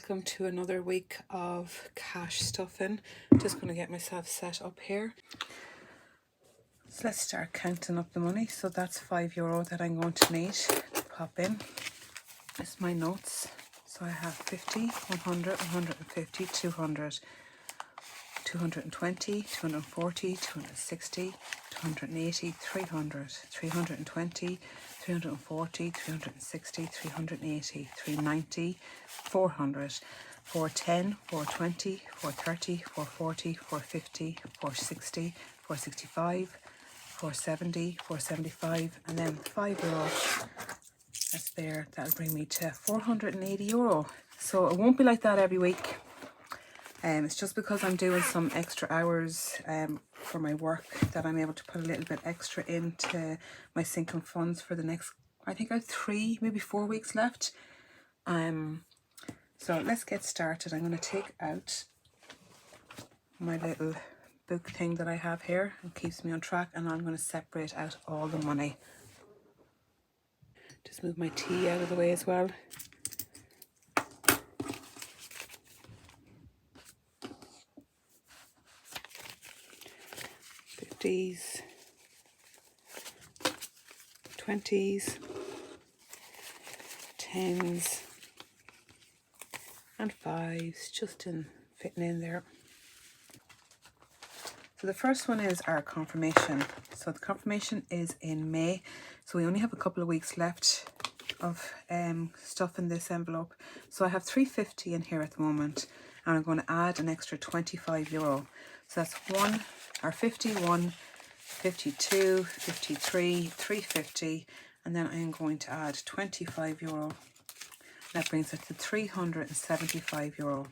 welcome to another week of cash stuffing. Just going to get myself set up here. So let's start counting up the money. So that's €5 that I'm going to need to pop in. It's my notes. So I have 50, 100, 150, 200, 220, 240, 260, 280, 300, 320, 340, 360, 380, 390, 400, 410, 420, 430, 440, 450, 460, 465, 470, 475, and then €5. That's there. That'll bring me to €480. So it won't be like that every week. It's just because I'm doing some extra hours for my work that I'm able to put a little bit extra into my sinking funds for the next, I think I have 3, maybe 4 weeks left. So let's get started. I'm going to take out my little book thing that I have here. It keeps me on track, and I'm going to separate out all the money. Just move my tea out of the way as well. $50s, $20s, $10s, and $5s, just in fitting in there. So the first one is our confirmation. So the confirmation is in May. So we only have a couple of weeks left of stuff in this envelope. So I have $350 in here at the moment, and I'm going to add an extra €25. So that's 51, 52, 53, $350, and then I'm going to add €25. That brings it to €375.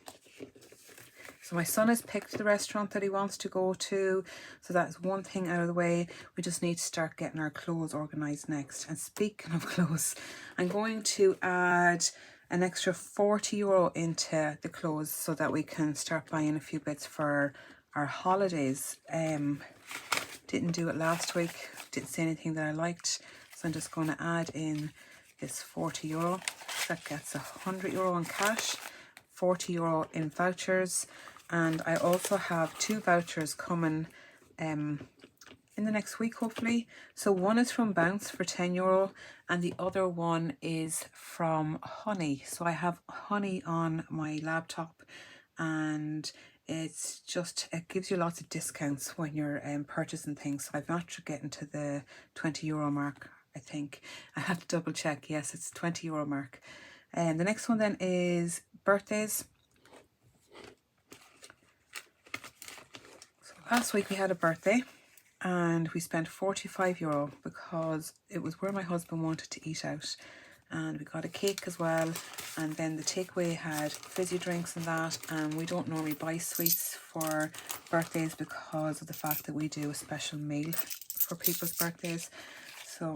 So my son has picked the restaurant that he wants to go to, so that's one thing out of the way. We just need to start getting our clothes organised next. And speaking of clothes, I'm going to add an extra €40 into the clothes so that we can start buying a few bits for our holidays. Didn't do it last week, didn't see anything that I liked, so I'm just going to add in this €40. That gets €100 in cash, €40 in vouchers, and I also have 2 vouchers coming in the next week, hopefully. So one is from Bounce for €10, and the other one is from Honey. So I have Honey on my laptop, and it's just, it gives you lots of discounts when you're purchasing things. So I've managed getting to the €20 mark, I think. I have to double check. Yes, it's €20 mark. And the next one then is birthdays. So last week we had a birthday, and we spent €45 because it was where my husband wanted to eat out. And we got a cake as well, and then the takeaway had fizzy drinks and that, and we don't normally buy sweets for birthdays because of the fact that we do a special meal for people's birthdays. So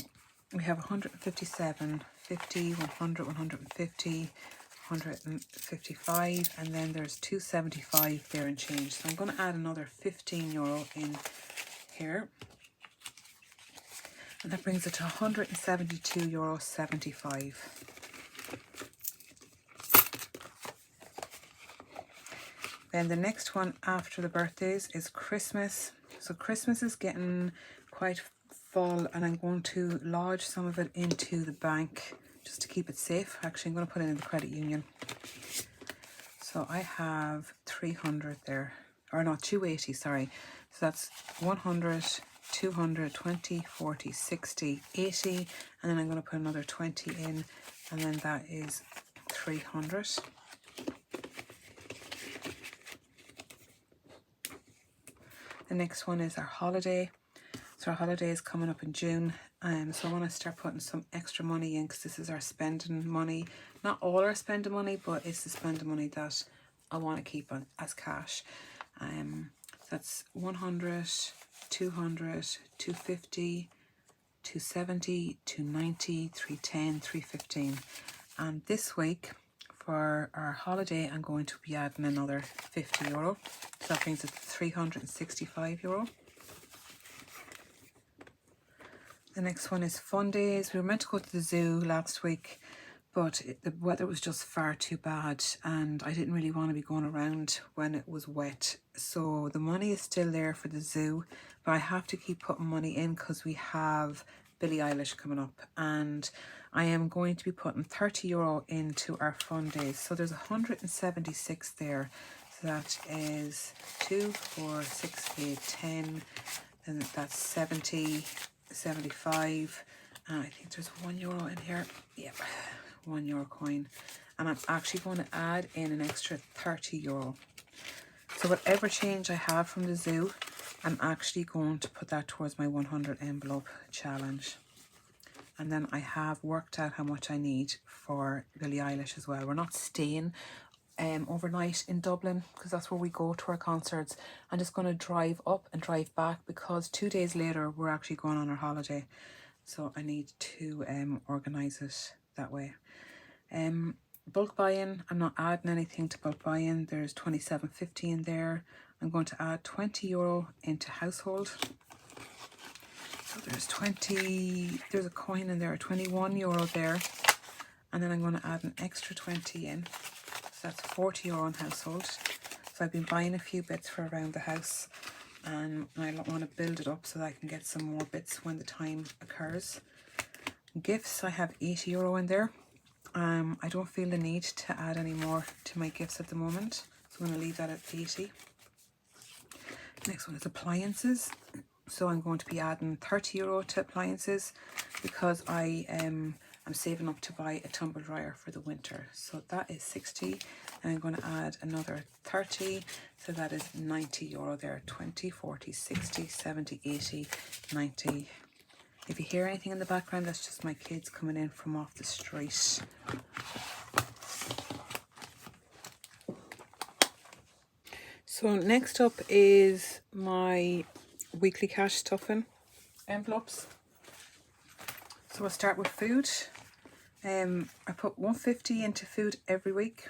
we have 157, 50, 100, 150, 155, and then there's 275 there and change. So I'm going to add another €15 in here. And that brings it to €172.75. Then the next one after the birthdays is Christmas. So Christmas is getting quite full, and I'm going to lodge some of it into the bank just to keep it safe. Actually, I'm going to put it in the credit union. So I have 300 there, or not, 280, sorry. So that's 100, 200, 20, 40, 60, 80, and then I'm going to put another 20 in, and then that is 300. The next one is our holiday. So our holiday is coming up in June, so I want to start putting some extra money in because this is our spending money. Not all our spending money, but it's the spending money that I want to keep on as cash. That's 100, 200, 250, 270, 290, 310, 315. And this week for our holiday, I'm going to be adding another €50. So that brings it to €365. The next one is fun days. We were meant to go to the zoo last week, but the weather was just far too bad and I didn't really want to be going around when it was wet. So the money is still there for the zoo, but I have to keep putting money in because we have Billie Eilish coming up, and I am going to be putting €30 into our fun days. So there's 176 there. So that is 2, 4, 6, 8, 10, and that's 70, 75, and I think there's €1 in here. Yep. €1 coin, and I'm actually going to add in an extra €30. So whatever change I have from the zoo, I'm actually going to put that towards my 100 envelope challenge. And then I have worked out how much I need for Billie Eilish as well. We're not staying overnight in Dublin because that's where we go to our concerts. I'm just going to drive up and drive back because 2 days later we're actually going on our holiday. So I need to organise it that way. Bulk buy-in, I'm not adding anything to bulk buy-in. There's $27.50 in there. I'm going to add €20 into household. So there's a coin in there, €21 there. And then I'm going to add an extra 20 in. So that's €40 in household. So I've been buying a few bits for around the house, and I want to build it up so that I can get some more bits when the time occurs. Gifts, I have €80 in there. I don't feel the need to add any more to my gifts at the moment, so I'm going to leave that at 80. Next one is appliances. So I'm going to be adding €30 to appliances because I'm saving up to buy a tumble dryer for the winter. So that is 60, and I'm going to add another 30, so that is €90 there. 20, 40, 60, 70, 80, 90. If you hear anything in the background, that's just my kids coming in from off the street. So next up is my weekly cash stuffing envelopes. So we'll start with food. I put $1.50 into food every week.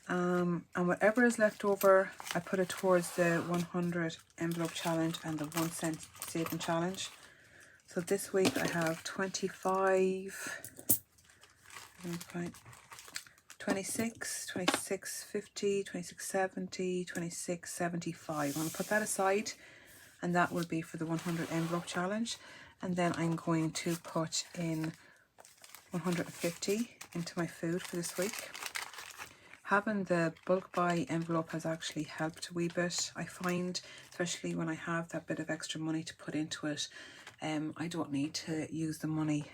And whatever is left over, I put it towards the 100 envelope challenge and the 1 cent saving challenge. So this week I have 26, 26.50, 26.70, 26.75. I'm going to put that aside, and that will be for the 100 envelope challenge. And then I'm going to put in 150 into my food for this week. Having the bulk buy envelope has actually helped a wee bit. I find, especially when I have that bit of extra money to put into it, I don't need to use the money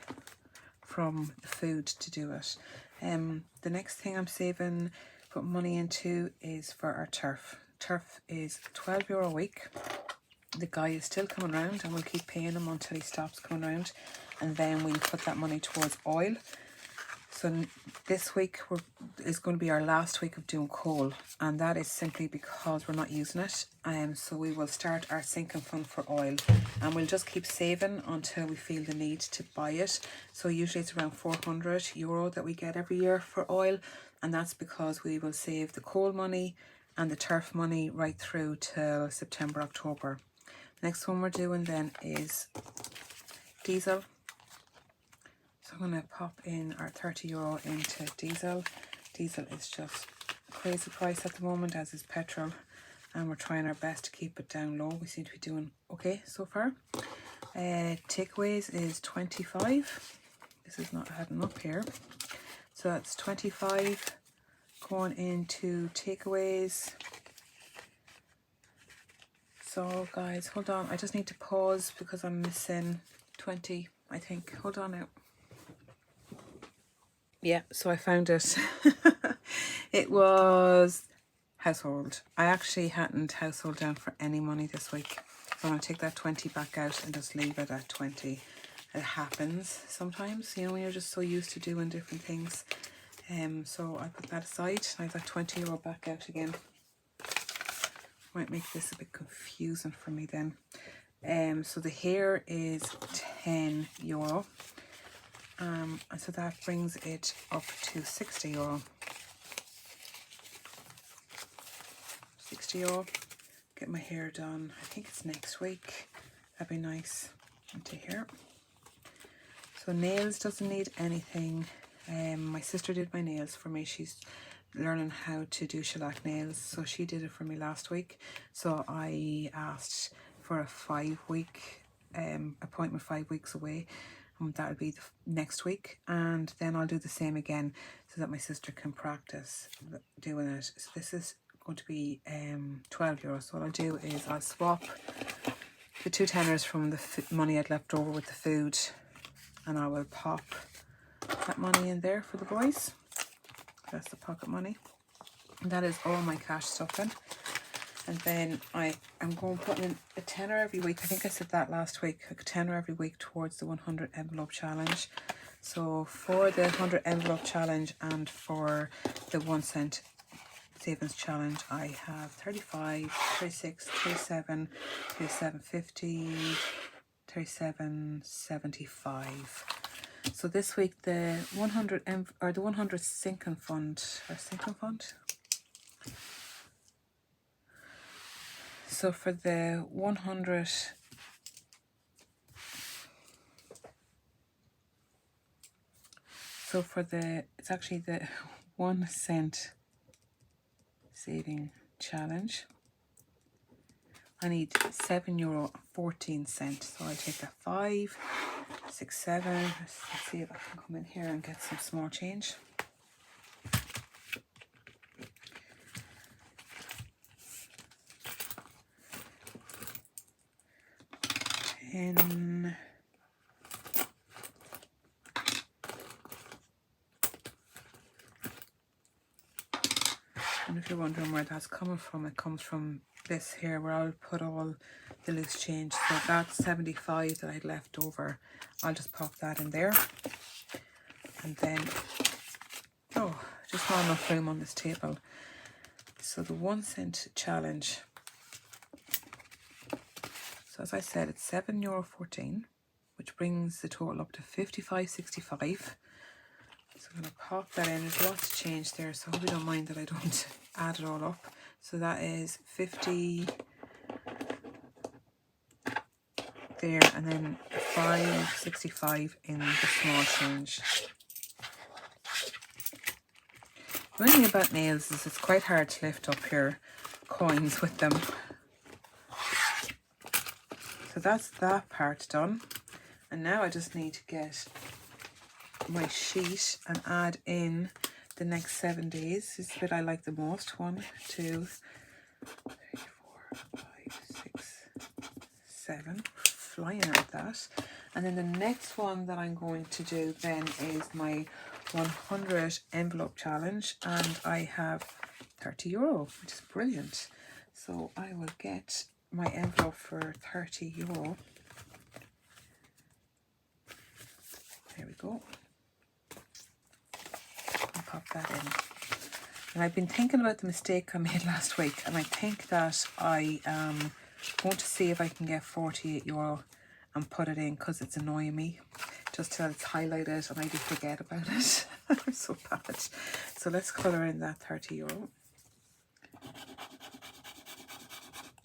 from the food to do it. The next thing I'm saving, put money into, is for our turf. Turf is €12 a week. The guy is still coming around, and we'll keep paying him until he stops coming around, and then we'll put that money towards oil. So this week is going to be our last week of doing coal, and that is simply because we're not using it. So we will start our sinking fund for oil, and we'll just keep saving until we feel the need to buy it. So usually it's around €400 that we get every year for oil, and that's because we will save the coal money and the turf money right through till September, October. Next one we're doing then is diesel. So I'm going to pop in our €30 into diesel. Diesel is just crazy price at the moment, as is petrol, and we're trying our best to keep it down low. We seem to be doing okay so far. Takeaways is 25. This is not adding up here. So that's 25 going into takeaways. So guys, hold on. I just need to pause because I'm missing 20, I think. Hold on now. Yeah, so I found it. It was household. I actually hadn't household down for any money this week. So I'm going to take that 20 back out and just leave it at 20. It happens sometimes, you know, when you're just so used to doing different things. So I put that aside. I have that €20 back out again. Might make this a bit confusing for me then. So the hair is €10. And so that brings it up to €60. €60. Get my hair done. I think it's next week. That'd be nice. Into here. So nails doesn't need anything. My sister did my nails for me. She's learning how to do shellac nails, so she did it for me last week. So I asked for a 5-week appointment, 5 weeks away. That'll be the next week, and then I'll do the same again so that my sister can practice doing it. So this is going to be €12. So what I'll do is I'll swap the 2 tenors from the money I'd left over with the food, and I will pop that money in there for the boys. That's the pocket money, and that is all my cash stuff in. And then I am going to put in a tenner every week. I think I said that last week, a tenner every week towards the 100 envelope challenge. So for the 100 envelope challenge and for the 1 cent savings challenge, I have 35, 36, 37, 37.50, 37.75. So this week the 100 sinking fund, so for the 100, so for the, it's actually the 1 cent saving challenge, I need €7.14. So I take a 5, 6, 7. Let's see if I can come in here and get some small change. And if you're wondering where that's coming from, it comes from this here where I'll put all the loose change. So that's 75 that I'd left over. I'll just pop that in there. And then, oh, just not enough room on this table. So the 1 cent challenge. So as I said, it's €7.14, which brings the total up to 55.65. So I'm going to pop that in. There's lots of change there, so I hope you don't mind that I don't add it all up. So that is 50 there, and then 5.65 in the small change. The only thing about nails is it's quite hard to lift up your coins with them. So that's that part done. And now I just need to get my sheet and add in the next 7 days. This is the bit I like the most. 1, 2, 3, 4, 5, 6, 7. Flying at that. And then the next one that I'm going to do then is my 100 envelope challenge, and I have €30, which is brilliant. So I will get my envelope for €30. There we go. And pop that in. And I've been thinking about the mistake I made last week, and I think that I am going to see if I can get €48 and put it in, because it's annoying me just till it's highlighted and I do forget about it. I'm so bad. So let's colour in that €30.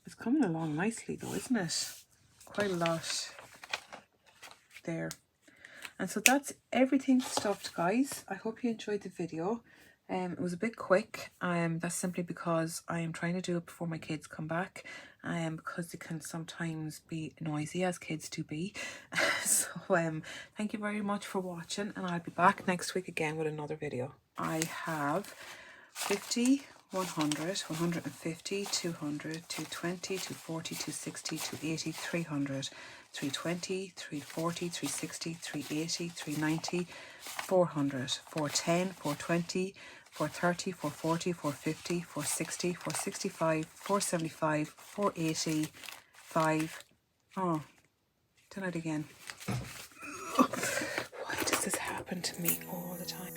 It's coming along nicely though, isn't it? Quite a lot there. And so that's everything stuffed, guys. I hope you enjoyed the video. It was a bit quick. That's simply because I am trying to do it before my kids come back. Because they can sometimes be noisy, as kids do be. So thank you very much for watching, and I'll be back next week again with another video. I have 50, 100, 150, 200, 220, 240, 260, 280, 300, 320, 340, 360, 380, 390, 400, 410, 420, 430, 440, 450, 460, 465, 475, 480, 5. Oh, done it again. Why does this happen to me all the time?